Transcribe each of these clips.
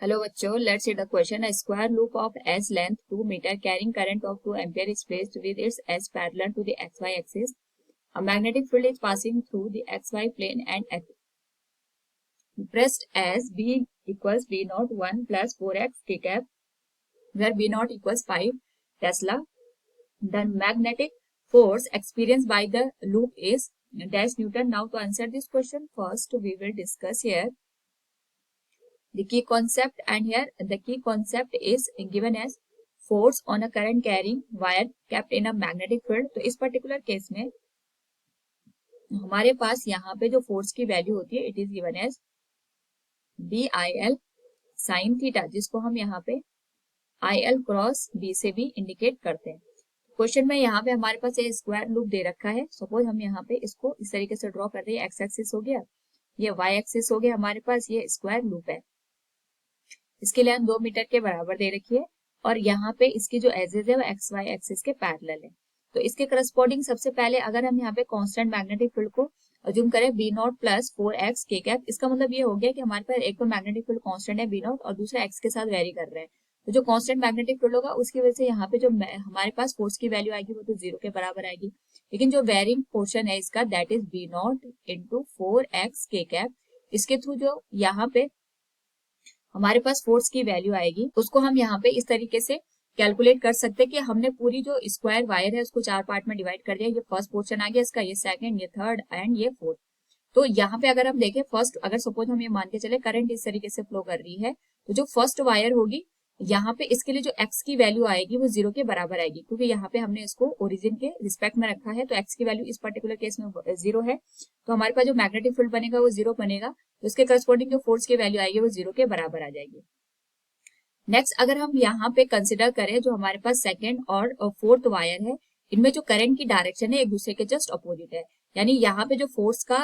Hello बच्चों, let's see the question. A square loop of S length 2 meter carrying current of 2 ampere is placed with its S parallel to the XY axis. A magnetic field is passing through the XY plane and pressed as B equals B naught 1 plus 4x k cap, where B naught equals 5 Tesla. The magnetic force experienced by the loop is dash Newton. Now to answer this question, first we will discuss here the key concept, and here the key concept is given as force on a current carrying wire kept in a magnetic field. तो इस particular case में हमारे पास यहाँ पे जो force की value होती है it is given as B I L sine theta, जिसको हम यहाँ पे आई एल क्रॉस बी से भी इंडिकेट करते हैं. क्वेश्चन में यहाँ पे हमारे पास ये स्क्वायर लूप दे रखा है. सपोज हम यहाँ पे इसको इस तरीके से ड्रॉ कर रहे हैं. एक्स एक्सिस हो गया, ये वाई एक्सिस हो गया, हमारे पास ये स्क्वायर लूप है. इसकी लेंथ 2 मीटर के बराबर दे रखी है और यहाँ पे इसकी जो एजेस है वो एक्स वाई एक्सिस के पैरेलल है. तो इसके करस्पॉन्डिंग सबसे पहले अगर हम यहाँ पे कांस्टेंट मैग्नेटिक फील्ड को अज्यूम करें बी नॉट प्लस 4x के कैप, इसका मतलब ये हो गया कि हमारे पास एक तो मैग्नेटिक फील्ड कांस्टेंट है बी नॉट और दूसरा एक्स के साथ वेरी कर रहे हैं. तो जो कांस्टेंट मैग्नेटिक फील्ड होगा उसकी वजह से यहाँ पे जो हमारे पास फोर्स की वैल्यू आएगी वो तो 0 के बराबर आएगी. लेकिन जो वेरिंग पोर्शन है इसका that is B naught into 4x के कैप, इसके थ्रू जो यहाँ पे हमारे पास फोर्स की वैल्यू आएगी उसको हम यहाँ पे इस तरीके से कैलकुलेट कर सकते हैं कि हमने पूरी जो स्क्वायर वायर है उसको 4 पार्ट में डिवाइड कर दिया. ये फर्स्ट पोर्शन आ गया इसका, ये सेकंड, ये थर्ड एंड ये फोर्थ. तो यहाँ पे अगर हम देखें फर्स्ट, अगर सपोज हम ये मान के चले करंट इस तरीके से फ्लो कर रही है तो जो फर्स्ट वायर होगी यहाँ पे इसके लिए जो x की वैल्यू आएगी वो 0 के बराबर आएगी, क्योंकि यहाँ पे हमने इसको ओरिजिन के रिस्पेक्ट में रखा है. तो x की वैल्यू इस पर्टिकुलर केस में 0 है, तो हमारे पास जो मैग्नेटिक फील्ड बनेगा वो 0 बनेगा. तो इसके करस्पॉन्डिंग जो फोर्स की वैल्यू आएगी वो 0 के बराबर आ जाएगी. नेक्स्ट अगर हम यहाँ पे कंसिडर करें जो हमारे पास सेकेंड और फोर्थ वायर है, इनमें जो करंट की डायरेक्शन है एक दूसरे के जस्ट अपोजिट है. यानी यहाँ पे जो फोर्स का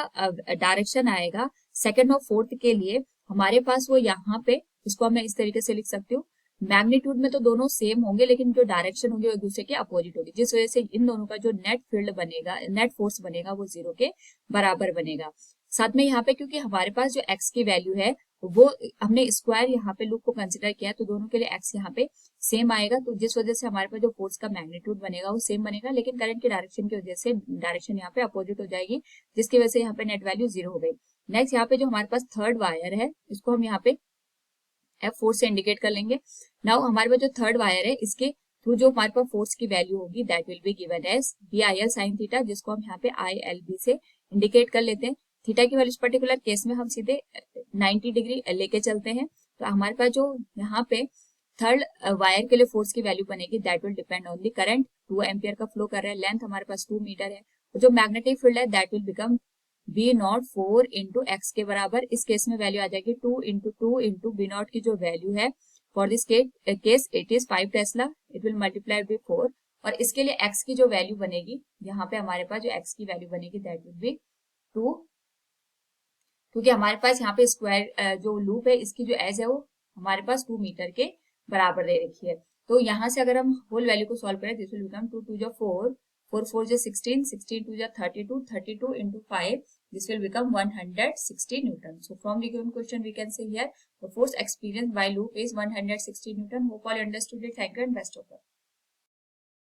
डायरेक्शन आएगा सेकेंड और फोर्थ के लिए हमारे पास वो यहाँ पे, इसको मैं इस तरीके से लिख सकती हूँ, मैग्नीट्यूड में तो दोनों सेम होंगे लेकिन जो डायरेक्शन होगी वो एक दूसरे के अपोजिट होगी, जिस वजह से इन दोनों का जो नेट फील्ड बनेगा, नेट फोर्स बनेगा वो 0 के बराबर बनेगा. साथ में यहाँ पे क्योंकि हमारे पास जो x की वैल्यू है वो हमने स्क्वायर यहाँ पे लूप को कंसिडर किया तो दोनों के लिए x यहाँ पे सेम आएगा, तो जिस वजह से हमारे पास जो फोर्स का मैग्नीट्यूड बनेगा वो सेम बनेगा. लेकिन करंट की डायरेक्शन की वजह से डायरेक्शन यहाँ पे अपोजिट हो जाएगी, जिसकी वजह से यहाँ पे नेट वैल्यू 0 हो गई. नेक्स्ट यहाँ पे जो हमारे पास थर्ड वायर है इसको हम यहाँ पे F4 से इंडिकेट कर लेंगे. नाउ हमारे पास जो थर्ड वायर है इसके थ्रू जो हमारे पास फोर्स की वैल्यू होगी that will be given as B I L sine theta, जिसको हम यहाँ पे आई एल बी से इंडिकेट कर लेते हैं. थीटा की वैल्यू इस पर्टिकुलर केस में हम सीधे 90 डिग्री लेके चलते हैं. तो हमारे पास जो यहाँ पे थर्ड वायर के लिए फोर्स की वैल्यू बनेगी that will depend on the current. 2 ampere का फ्लो कर रहा है, लेंथ हमारे पास 2 मीटर है, और जो मैग्नेटिक फील्ड है that will become B naught 4 into x के बराबर. इस केस में वैल्यू आ जाएगी 2 इंटू बी नॉट की जो वैल्यू है for this case it is 5 Tesla, it will multiply by 4. और इसके लिए एक्स की जो वैल्यू बनेगी यहाँ पे हमारे पास जो एक्स की वैल्यू बनेगी दैट विल बी 2, क्योंकि हमारे पास यहाँ पे स्क्वायर जो लूप है इसकी जो एज है वो हमारे पास 2 मीटर के बराबर दे रखी है. तो यहाँ से अगर हम होल वैल्यू को सॉल्व करें दिस विल बिकम 2 2 जो 4, 4 4 जो 16, 16 2 जो 32, 32 into 5, this will become 160 Newton. So from the given question we can say here the force experienced by loop is 160 Newton. Hope all understood it. Thank you and best of luck.